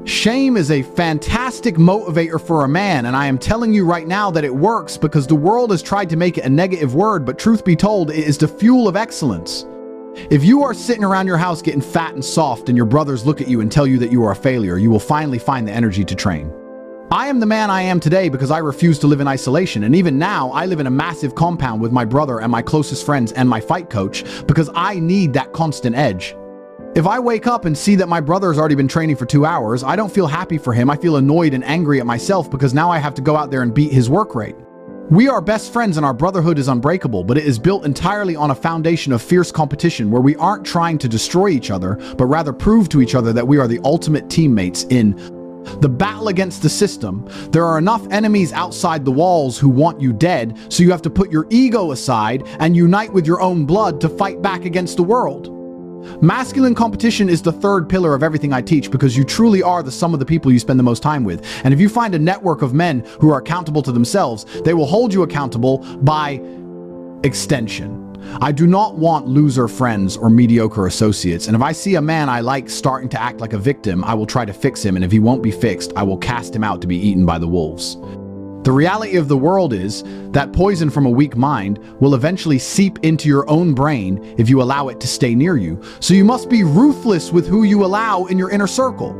Shame is a fantastic motivator for a man, and I am telling you right now that it works because the world has tried to make it a negative word, but truth be told, it is the fuel of excellence. If you are sitting around your house getting fat and soft and your brothers look at you and tell you that you are a failure, you will finally find the energy to train. I am the man I am today because I refuse to live in isolation, and even now I live in a massive compound with my brother and my closest friends and my fight coach because I need that constant edge. If I wake up and see that my brother has already been training for 2 hours, I don't feel happy for him. I feel annoyed and angry at myself because now I have to go out there and beat his work rate. We are best friends and our brotherhood is unbreakable, but it is built entirely on a foundation of fierce competition where we aren't trying to destroy each other, but rather prove to each other that we are the ultimate teammates in the battle against the system. There are enough enemies outside the walls who want you dead, so you have to put your ego aside and unite with your own blood to fight back against the world. Masculine competition is the third pillar of everything I teach because you truly are the sum of the people you spend the most time with. And if you find a network of men who are accountable to themselves, they will hold you accountable by extension. I do not want loser friends or mediocre associates, and if I see a man I like starting to act like a victim, I will try to fix him, and if he won't be fixed, I will cast him out to be eaten by the wolves. The reality of the world is that poison from a weak mind will eventually seep into your own brain if you allow it to stay near you. So you must be ruthless with who you allow in your inner circle.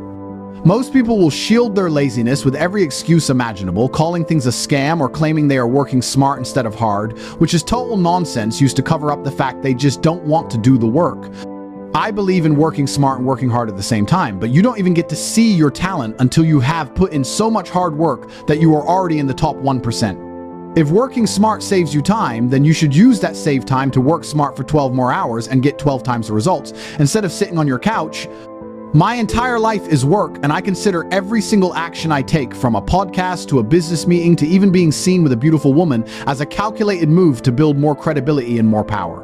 Most people will shield their laziness with every excuse imaginable, calling things a scam or claiming they are working smart instead of hard, which is total nonsense used to cover up the fact they just don't want to do the work. I believe in working smart and working hard at the same time, but you don't even get to see your talent until you have put in so much hard work that you are already in the top 1%. If working smart saves you time, then you should use that saved time to work smart for 12 more hours and get 12 times the results, instead of sitting on your couch. My entire life is work, and I consider every single action I take, from a podcast to a business meeting to even being seen with a beautiful woman, as a calculated move to build more credibility and more power.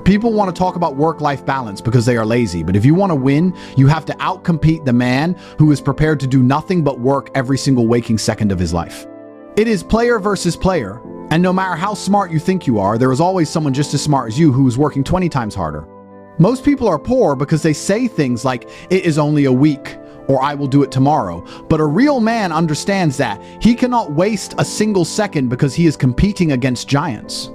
People want to talk about work-life balance because they are lazy, but if you want to win, you have to outcompete the man who is prepared to do nothing but work every single waking second of his life. It is player versus player, and no matter how smart you think you are, there is always someone just as smart as you who is working 20 times harder. Most people are poor because they say things like, "It is only a week," or "I will do it tomorrow," but a real man understands that he cannot waste a single second because he is competing against giants.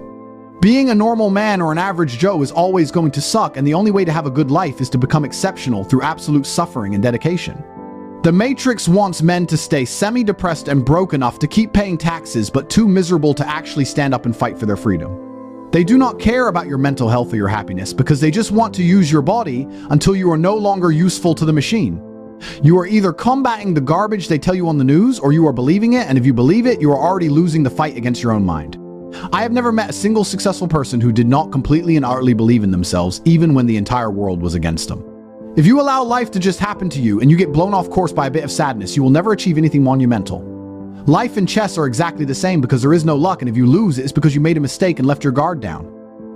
Being a normal man or an average Joe is always going to suck, and the only way to have a good life is to become exceptional through absolute suffering and dedication. The Matrix wants men to stay semi-depressed and broke enough to keep paying taxes, but too miserable to actually stand up and fight for their freedom. They do not care about your mental health or your happiness because they just want to use your body until you are no longer useful to the machine. You are either combating the garbage they tell you on the news, or you are believing it, and if you believe it, you are already losing the fight against your own mind. I have never met a single successful person who did not completely and utterly believe in themselves, even when the entire world was against them. If you allow life to just happen to you and you get blown off course by a bit of sadness, you will never achieve anything monumental. Life and chess are exactly the same because there is no luck, and if you lose, it's because you made a mistake and left your guard down.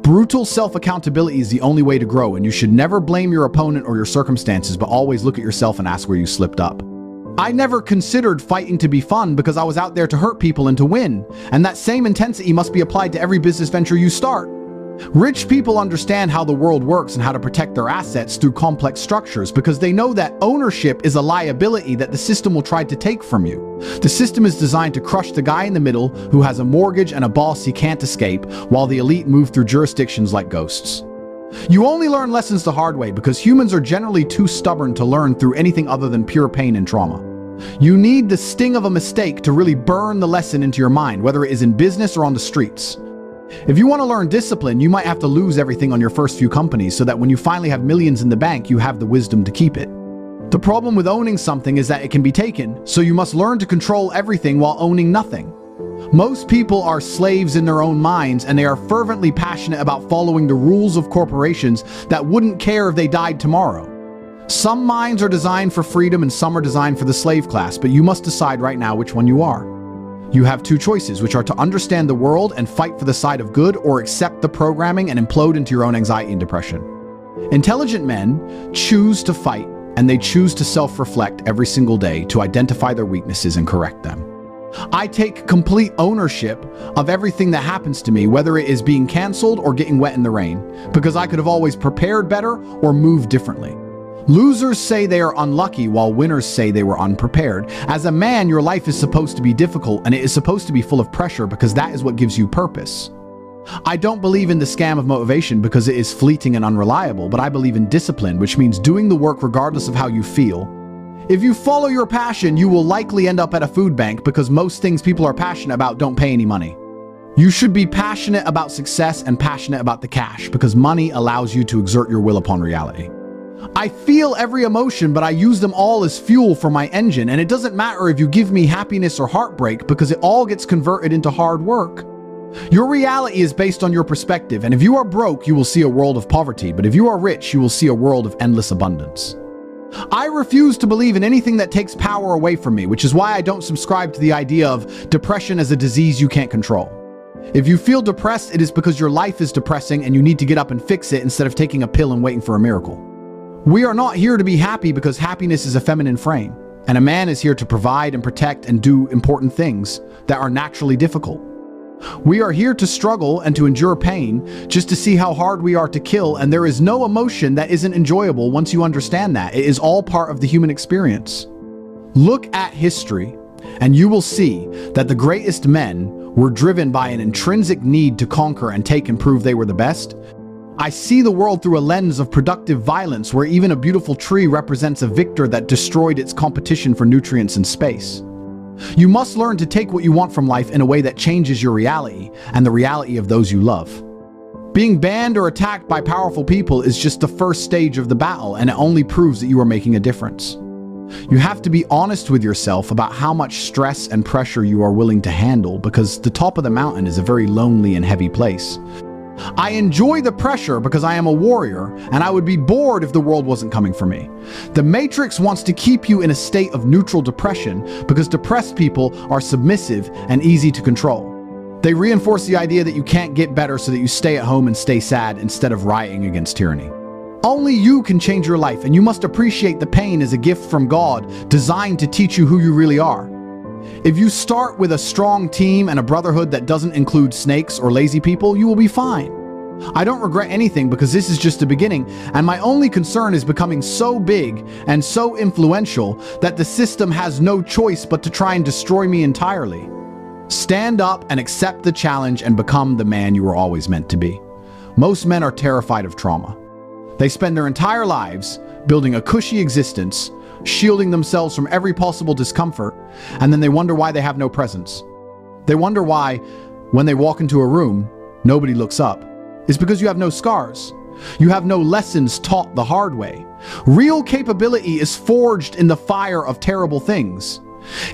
Brutal self-accountability is the only way to grow, and you should never blame your opponent or your circumstances, but always look at yourself and ask where you slipped up. I never considered fighting to be fun because I was out there to hurt people and to win, and that same intensity must be applied to every business venture you start. Rich people understand how the world works and how to protect their assets through complex structures because they know that ownership is a liability that the system will try to take from you. The system is designed to crush the guy in the middle who has a mortgage and a boss he can't escape, while the elite move through jurisdictions like ghosts. You only learn lessons the hard way because humans are generally too stubborn to learn through anything other than pure pain and trauma. You need the sting of a mistake to really burn the lesson into your mind, whether it is in business or on the streets. If you want to learn discipline, you might have to lose everything on your first few companies so that when you finally have millions in the bank, you have the wisdom to keep it. The problem with owning something is that it can be taken, so you must learn to control everything while owning nothing. Most people are slaves in their own minds, and they are fervently passionate about following the rules of corporations that wouldn't care if they died tomorrow. Some minds are designed for freedom and some are designed for the slave class, but you must decide right now which one you are. You have two choices, which are to understand the world and fight for the side of good, or accept the programming and implode into your own anxiety and depression. Intelligent men choose to fight, and they choose to self-reflect every single day to identify their weaknesses and correct them. I take complete ownership of everything that happens to me, whether it is being canceled or getting wet in the rain, because I could have always prepared better or moved differently. Losers say they are unlucky while winners say they were unprepared. As a man, your life is supposed to be difficult and it is supposed to be full of pressure because that is what gives you purpose. I don't believe in the scam of motivation because it is fleeting and unreliable, but I believe in discipline, which means doing the work regardless of how you feel. If you follow your passion, you will likely end up at a food bank because most things people are passionate about don't pay any money. You should be passionate about success and passionate about the cash because money allows you to exert your will upon reality. I feel every emotion, but I use them all as fuel for my engine, and it doesn't matter if you give me happiness or heartbreak because it all gets converted into hard work. Your reality is based on your perspective, and if you are broke, you will see a world of poverty, but if you are rich, you will see a world of endless abundance. I refuse to believe in anything that takes power away from me, which is why I don't subscribe to the idea of depression as a disease you can't control. If you feel depressed, it is because your life is depressing and you need to get up and fix it instead of taking a pill and waiting for a miracle. We are not here to be happy because happiness is a feminine frame, and a man is here to provide and protect and do important things that are naturally difficult. We are here to struggle and to endure pain just to see how hard we are to kill, and there is no emotion that isn't enjoyable once you understand that. It is all part of the human experience. Look at history, and you will see that the greatest men were driven by an intrinsic need to conquer and take and prove they were the best. I see the world through a lens of productive violence where even a beautiful tree represents a victor that destroyed its competition for nutrients and space. You must learn to take what you want from life in a way that changes your reality and the reality of those you love. Being banned or attacked by powerful people is just the first stage of the battle, and it only proves that you are making a difference. You have to be honest with yourself about how much stress and pressure you are willing to handle, because the top of the mountain is a very lonely and heavy place. I enjoy the pressure because I am a warrior, and I would be bored if the world wasn't coming for me. The Matrix wants to keep you in a state of neutral depression because depressed people are submissive and easy to control. They reinforce the idea that you can't get better so that you stay at home and stay sad instead of rioting against tyranny. Only you can change your life, and you must appreciate the pain as a gift from God designed to teach you who you really are. If you start with a strong team and a brotherhood that doesn't include snakes or lazy people, you will be fine. I don't regret anything because this is just the beginning, and my only concern is becoming so big and so influential that the system has no choice but to try and destroy me entirely. Stand up and accept the challenge and become the man you were always meant to be. Most men are terrified of trauma. They spend their entire lives building a cushy existence, shielding themselves from every possible discomfort, and then they wonder why they have no presence. They wonder why, when they walk into a room, nobody looks up. It's because you have no scars. You have no lessons taught the hard way. Real capability is forged in the fire of terrible things.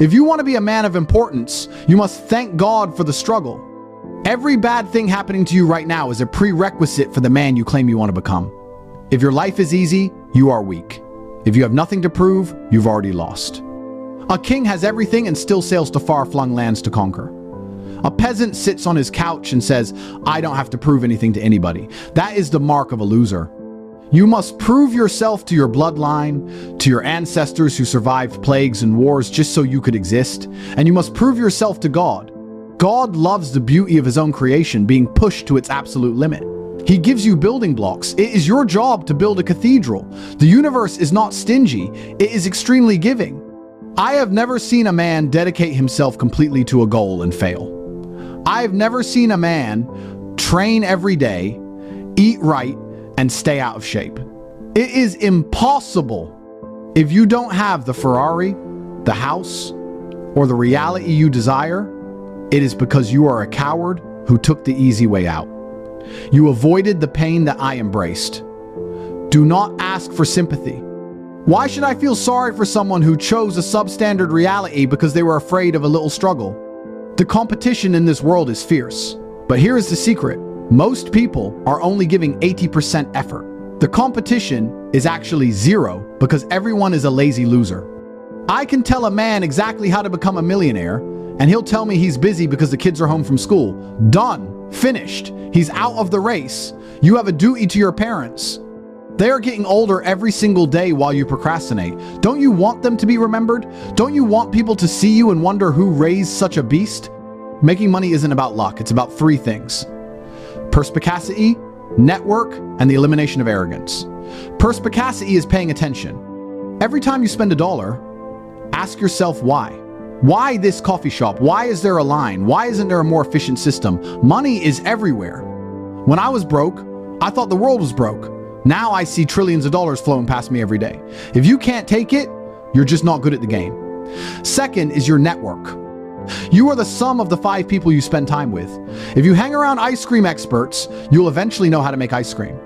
If you want to be a man of importance, you must thank God for the struggle. Every bad thing happening to you right now is a prerequisite for the man you claim you want to become. If your life is easy, you are weak. If you have nothing to prove, you've already lost. A king has everything and still sails to far-flung lands to conquer. A peasant sits on his couch and says, "I don't have to prove anything to anybody." That is the mark of a loser. You must prove yourself to your bloodline, to your ancestors who survived plagues and wars just so you could exist, and you must prove yourself to God. God loves the beauty of his own creation being pushed to its absolute limit. He gives you building blocks. It is your job to build a cathedral. The universe is not stingy. It is extremely giving. I have never seen a man dedicate himself completely to a goal and fail. I have never seen a man train every day, eat right, and stay out of shape. It is impossible. If you don't have the Ferrari, the house, or the reality you desire, it is because you are a coward who took the easy way out. You avoided the pain that I embraced. Do not ask for sympathy. Why should I feel sorry for someone who chose a substandard reality because they were afraid of a little struggle? The competition in this world is fierce. But here is the secret. Most people are only giving 80% effort. The competition is actually zero because everyone is a lazy loser. I can tell a man exactly how to become a millionaire, and he'll tell me he's busy because the kids are home from school. Done. Finished. He's out of the race. You have a duty to your parents. They are getting older every single day while you procrastinate. Don't you want them to be remembered? Don't you want people to see you and wonder who raised such a beast? Making money isn't about luck. It's about three things: perspicacity, network, and the elimination of arrogance. Perspicacity is paying attention. Every time you spend $1, ask yourself why. Why this coffee shop? Why is there a line? Why isn't there a more efficient system? Money is everywhere. When I was broke, I thought the world was broke. Now I see trillions of dollars flowing past me every day. If you can't take it, you're just not good at the game. Second is your network. You are the sum of the 5 people you spend time with. If you hang around ice cream experts, you'll eventually know how to make ice cream.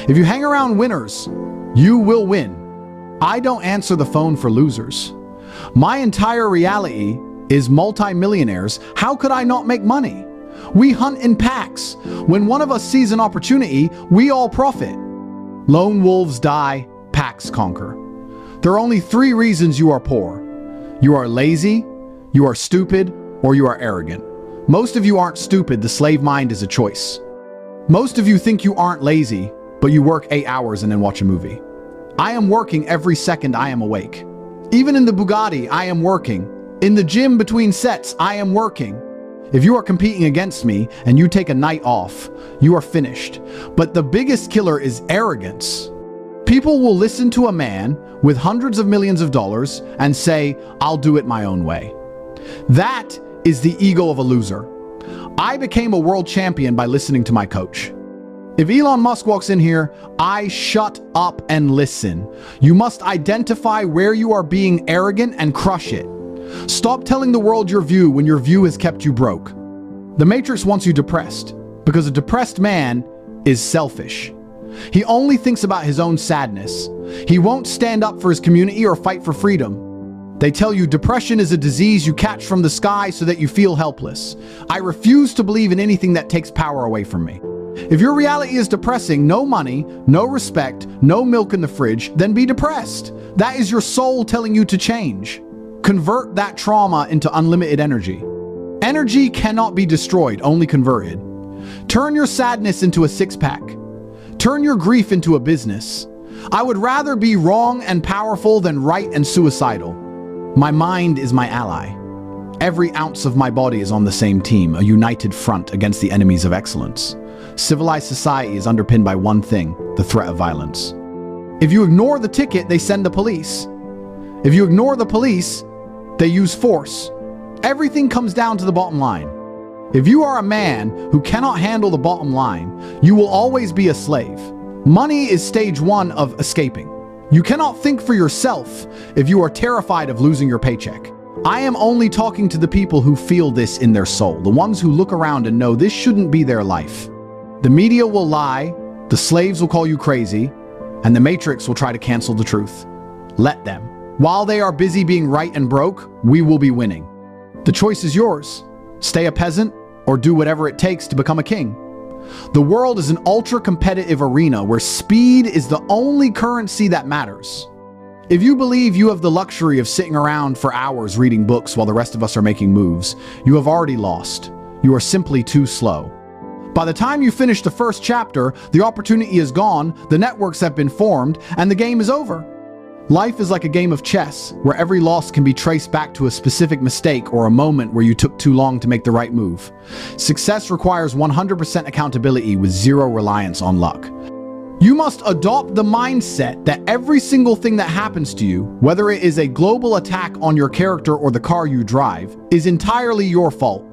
If you hang around winners, you will win. I don't answer the phone for losers. My entire reality is multi-millionaires. How could I not make money? We hunt in packs. When one of us sees an opportunity, we all profit. Lone wolves die, packs conquer. There are only 3 reasons you are poor. You are lazy, you are stupid, or you are arrogant. Most of you aren't stupid. The slave mind is a choice. Most of you think you aren't lazy, but you work 8 hours and then watch a movie. I am working every second I am awake. Even in the Bugatti, I am working. In the gym between sets, I am working. If you are competing against me and you take a night off, you are finished. But the biggest killer is arrogance. People will listen to a man with hundreds of millions of dollars and say, "I'll do it my own way." That is the ego of a loser. I became a world champion by listening to my coach. If Elon Musk walks in here, I shut up and listen. You must identify where you are being arrogant and crush it. Stop telling the world your view when your view has kept you broke. The Matrix wants you depressed because a depressed man is selfish. He only thinks about his own sadness. He won't stand up for his community or fight for freedom. They tell you depression is a disease you catch from the sky so that you feel helpless. I refuse to believe in anything that takes power away from me. If your reality is depressing, no money, no respect, no milk in the fridge, then be depressed. That is your soul telling you to change. Convert that trauma into unlimited energy. Energy cannot be destroyed, only converted. Turn your sadness into a 6-pack. Turn your grief into a business. I would rather be wrong and powerful than right and suicidal. My mind is my ally. Every ounce of my body is on the same team, a united front against the enemies of excellence. Civilized society is underpinned by one thing, the threat of violence. If you ignore the ticket, they send the police. If you ignore the police, they use force. Everything comes down to the bottom line. If you are a man who cannot handle the bottom line, you will always be a slave. Money is stage 1 of escaping. You cannot think for yourself if you are terrified of losing your paycheck. I am only talking to the people who feel this in their soul, the ones who look around and know this shouldn't be their life. The media will lie, the slaves will call you crazy, and the Matrix will try to cancel the truth. Let them. While they are busy being right and broke, we will be winning. The choice is yours. Stay a peasant or do whatever it takes to become a king. The world is an ultra-competitive arena where speed is the only currency that matters. If you believe you have the luxury of sitting around for hours reading books while the rest of us are making moves, you have already lost. You are simply too slow. By the time you finish the first chapter, the opportunity is gone, the networks have been formed, and the game is over. Life is like a game of chess, where every loss can be traced back to a specific mistake or a moment where you took too long to make the right move. Success requires 100% accountability with 0 reliance on luck. You must adopt the mindset that every single thing that happens to you, whether it is a global attack on your character or the car you drive, is entirely your fault.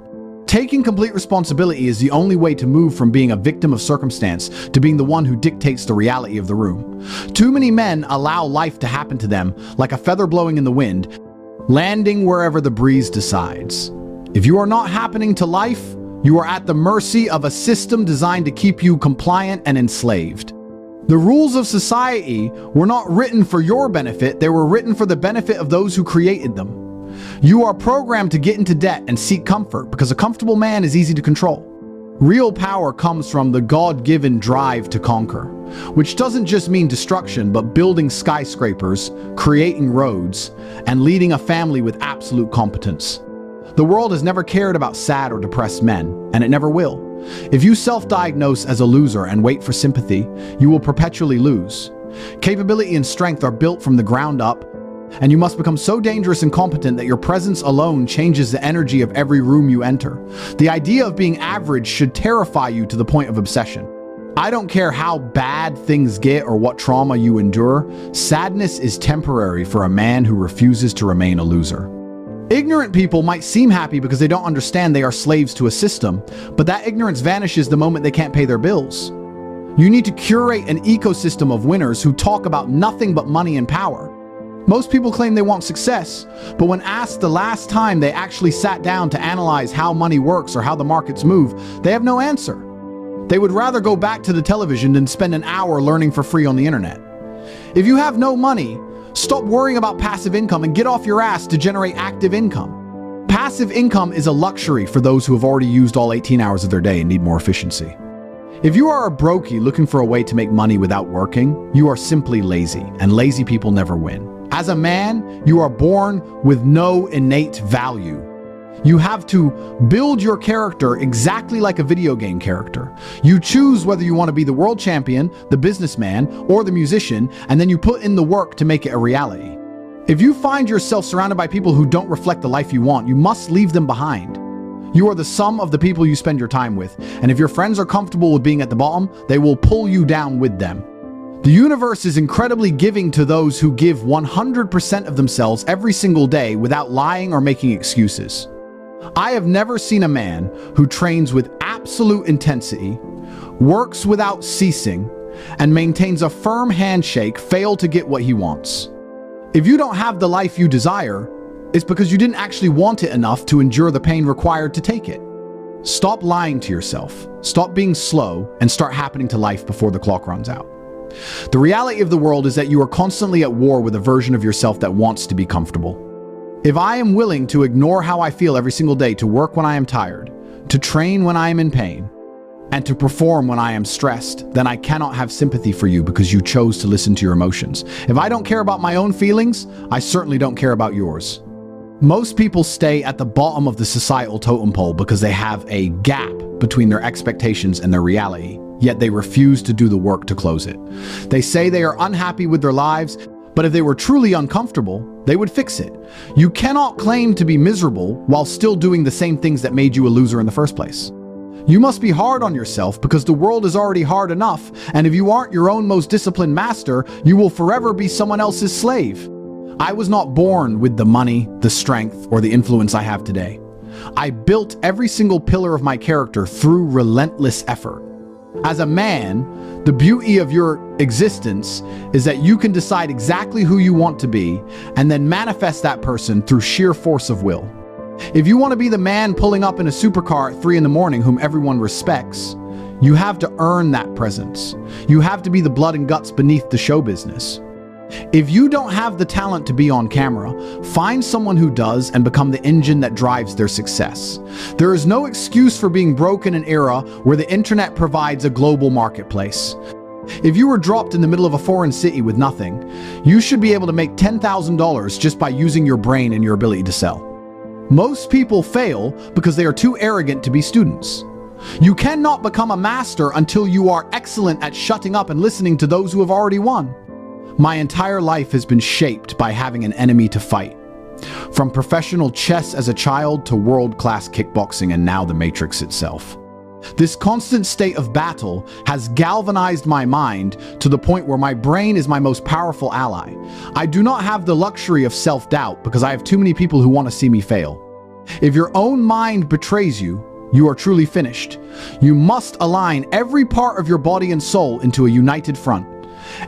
Taking complete responsibility is the only way to move from being a victim of circumstance to being the one who dictates the reality of the room. Too many men allow life to happen to them like a feather blowing in the wind, landing wherever the breeze decides. If you are not happening to life, you are at the mercy of a system designed to keep you compliant and enslaved. The rules of society were not written for your benefit, they were written for the benefit of those who created them. You are programmed to get into debt and seek comfort because a comfortable man is easy to control. Real power comes from the God-given drive to conquer, which doesn't just mean destruction, but building skyscrapers, creating roads, and leading a family with absolute competence. The world has never cared about sad or depressed men, and it never will. If you self-diagnose as a loser and wait for sympathy, you will perpetually lose. Capability and strength are built from the ground up, and you must become so dangerous and competent that your presence alone changes the energy of every room you enter. The idea of being average should terrify you to the point of obsession. I don't care how bad things get or what trauma you endure, sadness is temporary for a man who refuses to remain a loser. Ignorant people might seem happy because they don't understand they are slaves to a system, but that ignorance vanishes the moment they can't pay their bills. You need to curate an ecosystem of winners who talk about nothing but money and power. Most people claim they want success, but when asked the last time they actually sat down to analyze how money works or how the markets move, they have no answer. They would rather go back to the television than spend an hour learning for free on the internet. If you have no money, stop worrying about passive income and get off your ass to generate active income. Passive income is a luxury for those who have already used all 18 hours of their day and need more efficiency. If you are a brokey looking for a way to make money without working, you are simply lazy, and lazy people never win. As a man, you are born with no innate value. You have to build your character exactly like a video game character. You choose whether you want to be the world champion, the businessman, or the musician, and then you put in the work to make it a reality. If you find yourself surrounded by people who don't reflect the life you want, you must leave them behind. You are the sum of the people you spend your time with, and if your friends are comfortable with being at the bottom, they will pull you down with them. The universe is incredibly giving to those who give 100% of themselves every single day without lying or making excuses. I have never seen a man who trains with absolute intensity, works without ceasing, and maintains a firm handshake fail to get what he wants. If you don't have the life you desire, it's because you didn't actually want it enough to endure the pain required to take it. Stop lying to yourself, stop being slow, and start happening to life before the clock runs out. The reality of the world is that you are constantly at war with a version of yourself that wants to be comfortable. If I am willing to ignore how I feel every single day, to work when I am tired, to train when I am in pain, and to perform when I am stressed, then I cannot have sympathy for you because you chose to listen to your emotions. If I don't care about my own feelings, I certainly don't care about yours. Most people stay at the bottom of the societal totem pole because they have a gap between their expectations and their reality, yet they refuse to do the work to close it. They say they are unhappy with their lives, but if they were truly uncomfortable, they would fix it. You cannot claim to be miserable while still doing the same things that made you a loser in the first place. You must be hard on yourself because the world is already hard enough, and if you aren't your own most disciplined master, you will forever be someone else's slave. I was not born with the money, the strength, or the influence I have today. I built every single pillar of my character through relentless effort. As a man, the beauty of your existence is that you can decide exactly who you want to be and then manifest that person through sheer force of will. If you want to be the man pulling up in a supercar at 3 a.m. whom everyone respects, you have to earn that presence. You have to be the blood and guts beneath the show business. If you don't have the talent to be on camera, find someone who does and become the engine that drives their success. There is no excuse for being broke in an era where the internet provides a global marketplace. If you were dropped in the middle of a foreign city with nothing, you should be able to make $10,000 just by using your brain and your ability to sell. Most people fail because they are too arrogant to be students. You cannot become a master until you are excellent at shutting up and listening to those who have already won. My entire life has been shaped by having an enemy to fight. From professional chess as a child to world-class kickboxing and now the Matrix itself. This constant state of battle has galvanized my mind to the point where my brain is my most powerful ally. I do not have the luxury of self-doubt because I have too many people who want to see me fail. If your own mind betrays you, you are truly finished. You must align every part of your body and soul into a united front.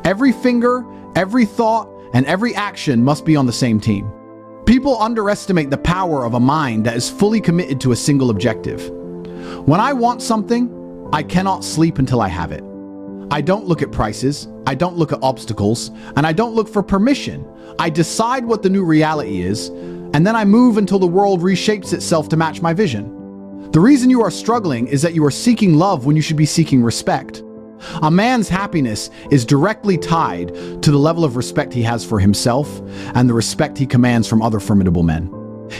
Every finger, every thought, and every action must be on the same team. People underestimate the power of a mind that is fully committed to a single objective. When I want something, I cannot sleep until I have it. I don't look at prices, I don't look at obstacles, and I don't look for permission. I decide what the new reality is, and then I move until the world reshapes itself to match my vision. The reason you are struggling is that you are seeking love when you should be seeking respect. A man's happiness is directly tied to the level of respect he has for himself and the respect he commands from other formidable men.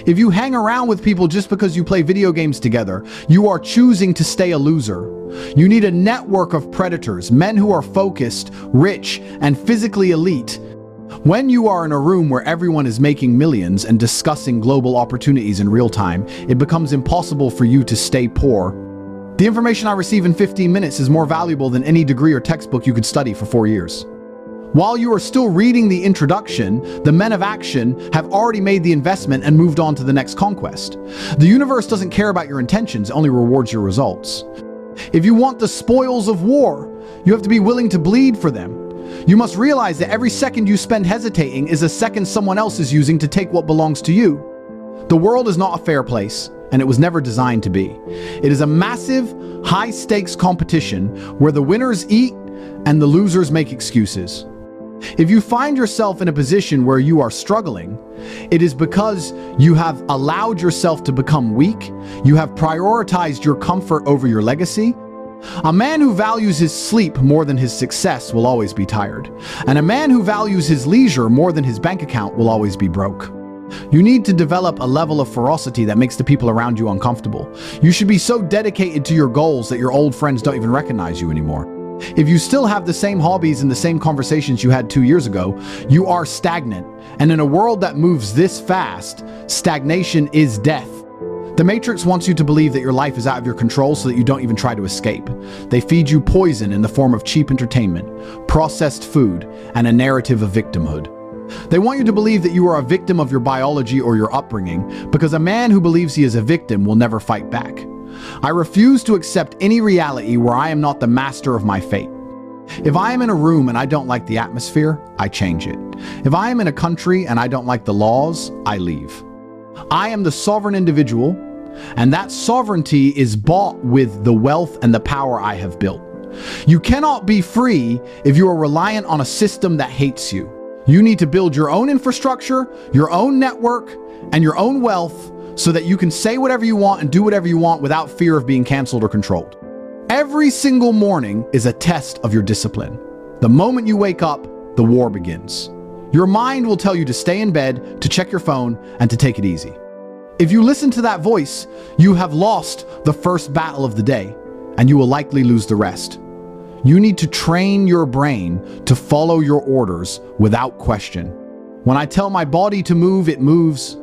If you hang around with people just because you play video games together, you are choosing to stay a loser. You need a network of predators, men who are focused, rich, and physically elite. When you are in a room where everyone is making millions and discussing global opportunities in real time, it becomes impossible for you to stay poor The information I receive in 15 minutes is more valuable than any degree or textbook you could study for 4 years. While you are still reading the introduction, the men of action have already made the investment and moved on to the next conquest. The universe doesn't care about your intentions, it only rewards your results. If you want the spoils of war, you have to be willing to bleed for them. You must realize that every second you spend hesitating is a second someone else is using to take what belongs to you. The world is not a fair place, and it was never designed to be. It is a massive, high-stakes competition where the winners eat and the losers make excuses. If you find yourself in a position where you are struggling, it is because you have allowed yourself to become weak, you have prioritized your comfort over your legacy. A man who values his sleep more than his success will always be tired, and a man who values his leisure more than his bank account will always be broke. You need to develop a level of ferocity that makes the people around you uncomfortable. You should be so dedicated to your goals that your old friends don't even recognize you anymore. If you still have the same hobbies and the same conversations you had 2 years ago, you are stagnant. And in a world that moves this fast, stagnation is death. The Matrix wants you to believe that your life is out of your control so that you don't even try to escape. They feed you poison in the form of cheap entertainment, processed food, and a narrative of victimhood. They want you to believe that you are a victim of your biology or your upbringing, because a man who believes he is a victim will never fight back. I refuse to accept any reality where I am not the master of my fate. If I am in a room and I don't like the atmosphere, I change it. If I am in a country and I don't like the laws, I leave. I am the sovereign individual, and that sovereignty is bought with the wealth and the power I have built. You cannot be free if you are reliant on a system that hates you. You need to build your own infrastructure, your own network, and your own wealth so that you can say whatever you want and do whatever you want without fear of being canceled or controlled. Every single morning is a test of your discipline. The moment you wake up, the war begins. Your mind will tell you to stay in bed, to check your phone, and to take it easy. If you listen to that voice, you have lost the first battle of the day, and you will likely lose the rest. You need to train your brain to follow your orders without question. When I tell my body to move, it moves.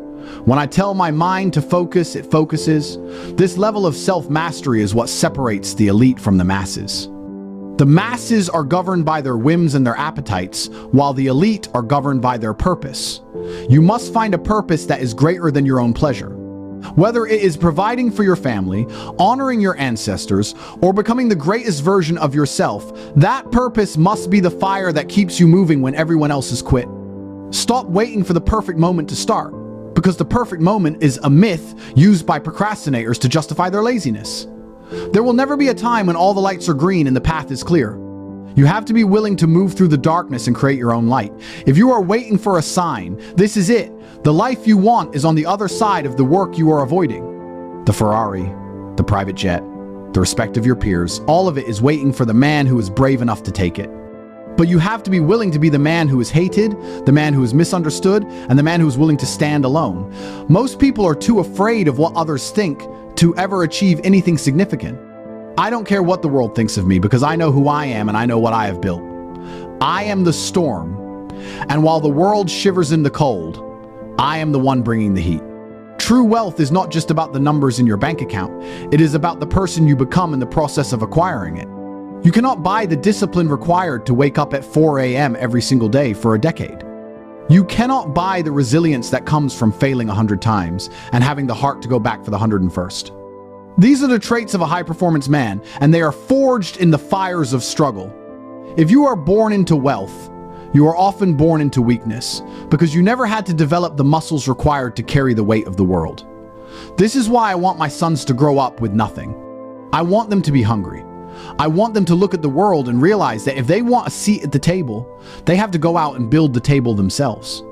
When I tell my mind to focus, it focuses. This level of self-mastery is what separates the elite from the masses. The masses are governed by their whims and their appetites, while the elite are governed by their purpose. You must find a purpose that is greater than your own pleasure. Whether it is providing for your family, honoring your ancestors, or becoming the greatest version of yourself, that purpose must be the fire that keeps you moving when everyone else has quit. Stop waiting for the perfect moment to start, because the perfect moment is a myth used by procrastinators to justify their laziness. There will never be a time when all the lights are green and the path is clear. You have to be willing to move through the darkness and create your own light. If you are waiting for a sign, this is it. The life you want is on the other side of the work you are avoiding. The Ferrari, the private jet, the respect of your peers, all of it is waiting for the man who is brave enough to take it. But you have to be willing to be the man who is hated, the man who is misunderstood, and the man who is willing to stand alone. Most people are too afraid of what others think to ever achieve anything significant. I don't care what the world thinks of me because I know who I am and I know what I have built. I am the storm, and while the world shivers in the cold, I am the one bringing the heat. True wealth is not just about the numbers in your bank account. It is about the person you become in the process of acquiring it. You cannot buy the discipline required to wake up at 4 a.m. every single day for a decade. You cannot buy the resilience that comes from failing 100 times and having the heart to go back for the 101st. These are the traits of a high-performance man, and they are forged in the fires of struggle. If you are born into wealth, you are often born into weakness, because you never had to develop the muscles required to carry the weight of the world. This is why I want my sons to grow up with nothing. I want them to be hungry. I want them to look at the world and realize that if they want a seat at the table, they have to go out and build the table themselves.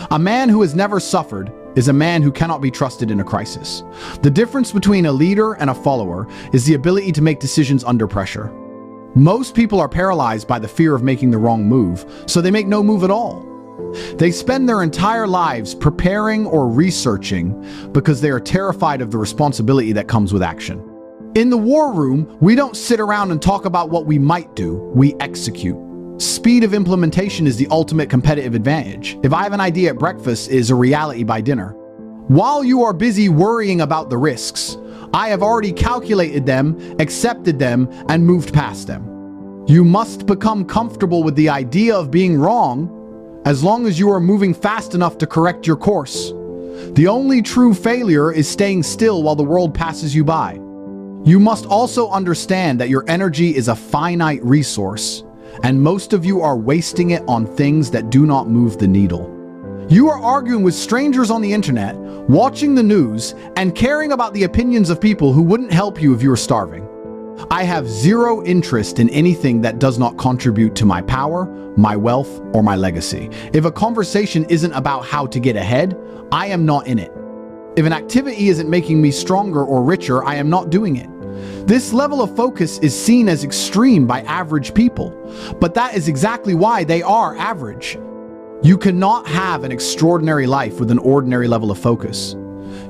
A man who has never suffered is a man who cannot be trusted in a crisis. The difference between a leader and a follower is the ability to make decisions under pressure. Most people are paralyzed by the fear of making the wrong move, so they make no move at all. They spend their entire lives preparing or researching because they are terrified of the responsibility that comes with action. In the war room, we don't sit around and talk about what we might do, we execute. Speed of implementation is the ultimate competitive advantage. If I have an idea at breakfast, it is a reality by dinner. While you are busy worrying about the risks, I have already calculated them, accepted them, and moved past them. You must become comfortable with the idea of being wrong, as long as you are moving fast enough to correct your course. The only true failure is staying still while the world passes you by. You must also understand that your energy is a finite resource, and most of you are wasting it on things that do not move the needle. You are arguing with strangers on the internet, watching the news, and caring about the opinions of people who wouldn't help you if you were starving. I have zero interest in anything that does not contribute to my power, my wealth, or my legacy. If a conversation isn't about how to get ahead, I am not in it. If an activity isn't making me stronger or richer, I am not doing it. This level of focus is seen as extreme by average people, but that is exactly why they are average. You cannot have an extraordinary life with an ordinary level of focus.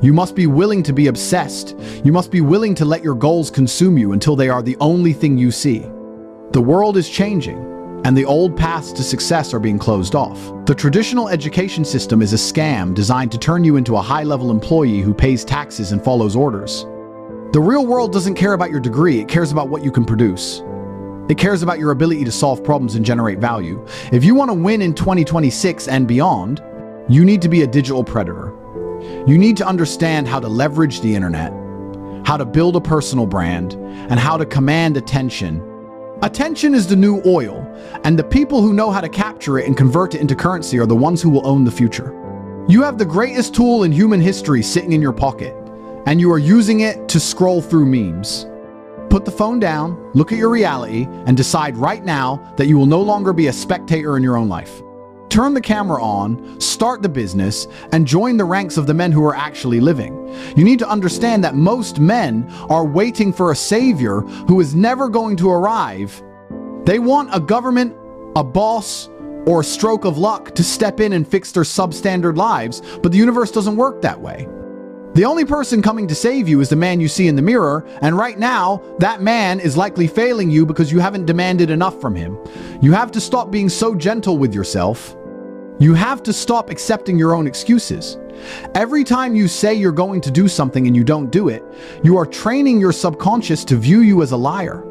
You must be willing to be obsessed. You must be willing to let your goals consume you until they are the only thing you see. The world is changing, and the old paths to success are being closed off. The traditional education system is a scam designed to turn you into a high-level employee who pays taxes and follows orders. The real world doesn't care about your degree, it cares about what you can produce. It cares about your ability to solve problems and generate value. If you want to win in 2026 and beyond, you need to be a digital predator. You need to understand how to leverage the internet, how to build a personal brand, and how to command attention. Attention is the new oil, and the people who know how to capture it and convert it into currency are the ones who will own the future. You have the greatest tool in human history sitting in your pocket, and you are using it to scroll through memes. Put the phone down, look at your reality, and decide right now that you will no longer be a spectator in your own life. Turn the camera on, start the business, and join the ranks of the men who are actually living. You need to understand that most men are waiting for a savior who is never going to arrive. They want a government, a boss, or a stroke of luck to step in and fix their substandard lives, but the universe doesn't work that way. The only person coming to save you is the man you see in the mirror, and right now, that man is likely failing you because you haven't demanded enough from him. You have to stop being so gentle with yourself. You have to stop accepting your own excuses. Every time you say you're going to do something and you don't do it, you are training your subconscious to view you as a liar.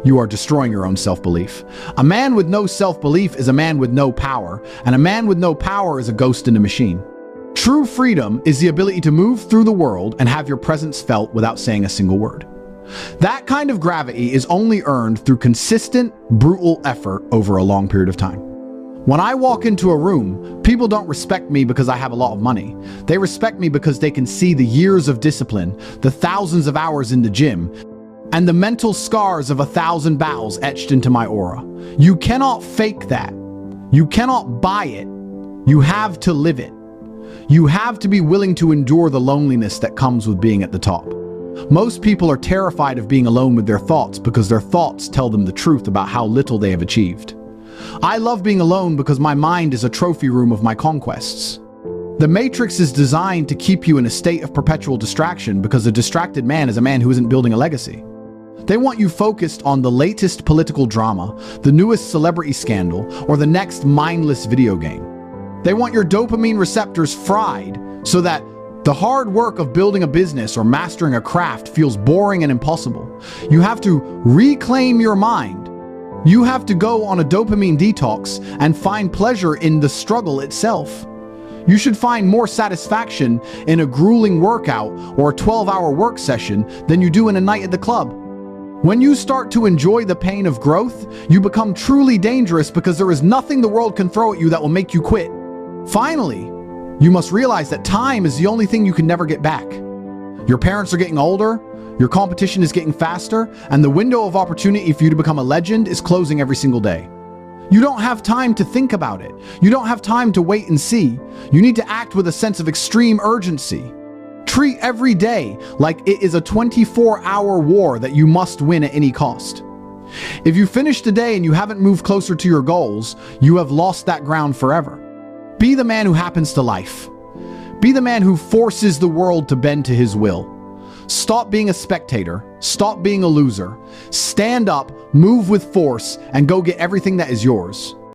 You are destroying your own self-belief. A man with no self-belief is a man with no power, and a man with no power is a ghost in a machine. True freedom is the ability to move through the world and have your presence felt without saying a single word. That kind of gravity is only earned through consistent, brutal effort over a long period of time. When I walk into a room, people don't respect me because I have a lot of money. They respect me because they can see the years of discipline, the thousands of hours in the gym, and the mental scars of 1,000 battles etched into my aura. You cannot fake that. You cannot buy it. You have to live it. You have to be willing to endure the loneliness that comes with being at the top. Most people are terrified of being alone with their thoughts because their thoughts tell them the truth about how little they have achieved. I love being alone because my mind is a trophy room of my conquests. The Matrix is designed to keep you in a state of perpetual distraction because a distracted man is a man who isn't building a legacy. They want you focused on the latest political drama, the newest celebrity scandal, or the next mindless video game. They want your dopamine receptors fried so that the hard work of building a business or mastering a craft feels boring and impossible. You have to reclaim your mind. You have to go on a dopamine detox and find pleasure in the struggle itself. You should find more satisfaction in a grueling workout or a 12-hour work session than you do in a night at the club. When you start to enjoy the pain of growth, you become truly dangerous because there is nothing the world can throw at you that will make you quit. Finally, you must realize that time is the only thing you can never get back. Your parents are getting older, your competition is getting faster, and the window of opportunity for you to become a legend is closing every single day. You don't have time to think about it. You don't have time to wait and see. You need to act with a sense of extreme urgency. Treat every day like it is a 24-hour war that you must win at any cost. If you finish the day and you haven't moved closer to your goals, you have lost that ground forever. Be the man who happens to life. Be the man who forces the world to bend to his will. Stop being a spectator. Stop being a loser. Stand up, move with force, and go get everything that is yours.